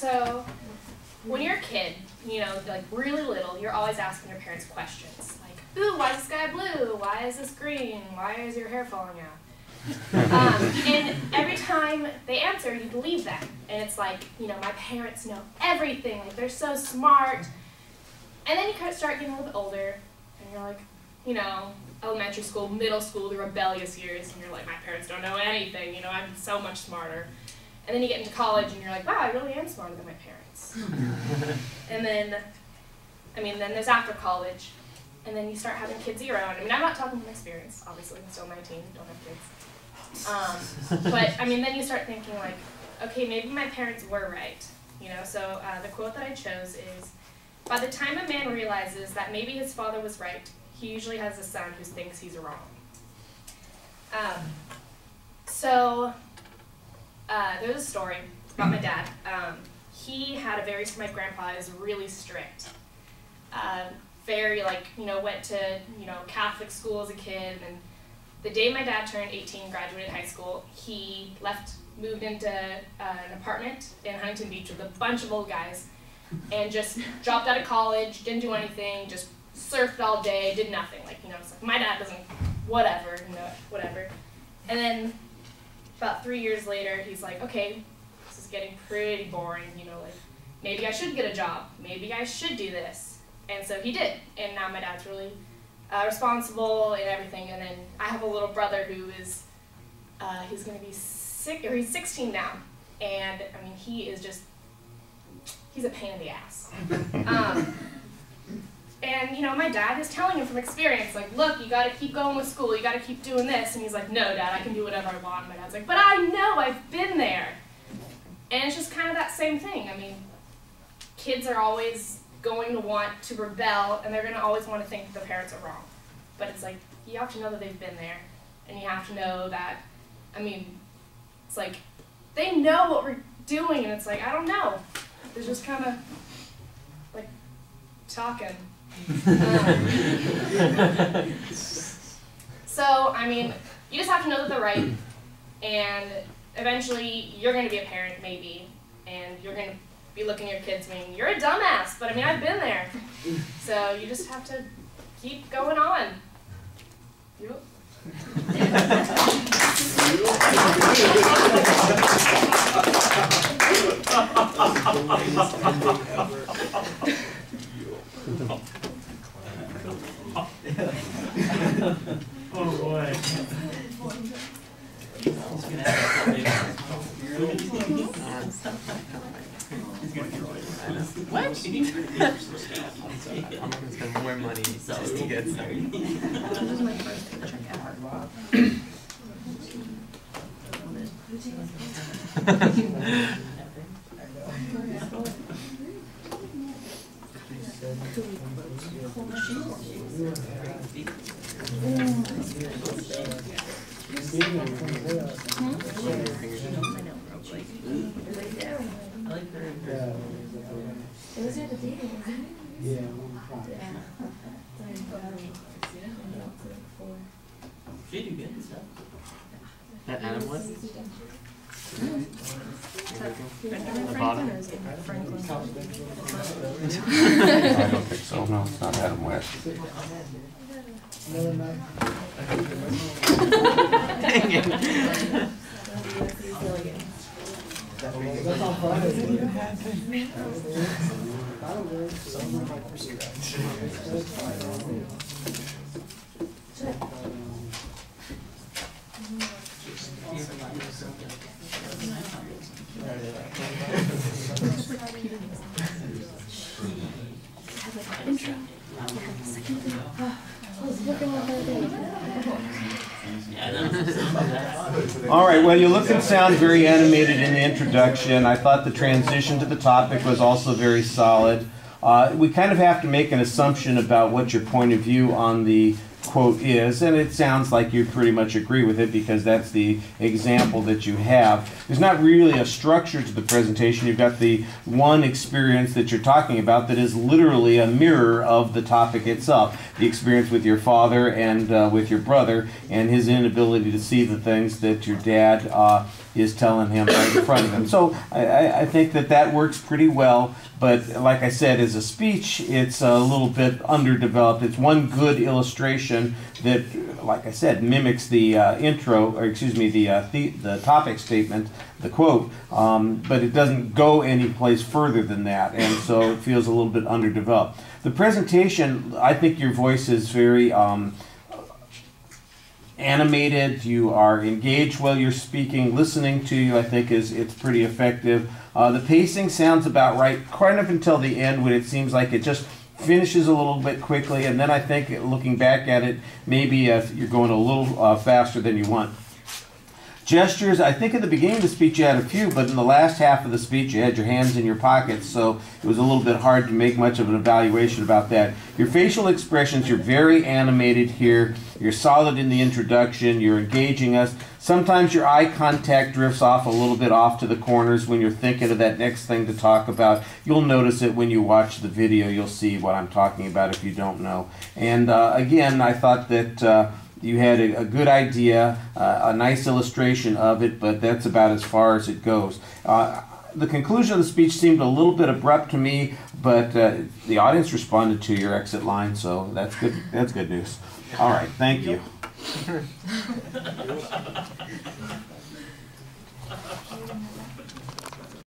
So when you're a kid, you know, like really little, you're always asking your parents questions. Like, ooh, why is the sky blue? Why is this green? Why is your hair falling out? And every time they answer, you believe them. And it's like, you know, my parents know everything. Like, they're so smart. And then you kind of start getting a little bit older, and you're like, you know, elementary school, middle school, the rebellious years, and you're like, my parents don't know anything. You know, I'm so much smarter. And then you get into college, and you're like, wow, I really am smarter than my parents. And then, then there's after college, and then you start having kids of your own. I mean, I'm not talking from experience, obviously. I'm still 19, don't have kids. But, then you start thinking, like, okay, maybe my parents were right. You know, so the quote that I chose is, by the time a man realizes that maybe his father was right, he usually has a son who thinks he's wrong. There's a story about my dad. He had my grandpa is really strict. Very, like, you know, went to, you know, Catholic school as a kid, and the day my dad turned 18, graduated high school, he moved into an apartment in Huntington Beach with a bunch of old guys, and just dropped out of college, didn't do anything, just surfed all day, did nothing. Like, you know, it's like, my dad doesn't, whatever, you know, whatever. And then about 3 years later, he's like, okay, this is getting pretty boring, you know, like, maybe I should get a job, maybe I should do this. And so he did, and now my dad's really responsible and everything. And then I have a little brother who is, he's going to be he's 16 now, and he is just, he's a pain in the ass. And you know, my dad is telling him from experience, like, look, you got to keep going with school, you got to keep doing this. And he's like, no, Dad, I can do whatever I want. And my dad's like, but I know, I've been there. And it's just kind of that same thing. Kids are always going to want to rebel, and they're going to always want to think that the parents are wrong. But it's like, you have to know that they've been there, and you have to know that, it's like, they know what we're doing, and it's like, I don't know. They're just kind of, like, talking. So, you just have to know that they're right, and eventually you're going to be a parent, maybe, and you're going to be looking at your kids saying, you're a dumbass, but I've been there. So you just have to keep going on. Yep. Oh boy. What? I'm going to spend more money just to get started. This is my first paycheck ever. It was at the dating, wasn't it? Yeah. She do good stuff. That Adam was? Benjamin Franklin or is it Franklin? I don't think so. No, it's not Adam West. Dang it. All right, well, you look and sound very animated in the introduction. I thought the transition to the topic was also very solid. We kind of have to make an assumption about what your point of view on the quote is, and it sounds like you pretty much agree with it because that's the example that you have. There's not really a structure to the presentation. You've got the one experience that you're talking about that is literally a mirror of the topic itself. The experience with your father and with your brother and his inability to see the things that your dad is telling him right in front of him. So I think that works pretty well, but like I said, as a speech, it's a little bit underdeveloped. It's one good illustration that, like I said, mimics the intro, or excuse me, the topic statement, the quote, but it doesn't go any place further than that, and so it feels a little bit underdeveloped. The presentation, I think your voice is very animated. You are engaged while you're speaking. Listening to you, I think, it's pretty effective. The pacing sounds about right, kind of until the end, when it seems like it just finishes a little bit quickly, and then I think, looking back at it, maybe you're going a little faster than you want. Gestures, I think at the beginning of the speech you had a few, but in the last half of the speech you had your hands in your pockets, so it was a little bit hard to make much of an evaluation about that. Your facial expressions, you're very animated here. You're solid in the introduction. You're engaging us. Sometimes your eye contact drifts off a little bit off to the corners when you're thinking of that next thing to talk about. You'll notice it when you watch the video. You'll see what I'm talking about if you don't know. And again, I thought that you had a good idea, a nice illustration of it, but that's about as far as it goes. The conclusion of the speech seemed a little bit abrupt to me, but the audience responded to your exit line, so that's good. That's good news. All right, thank you.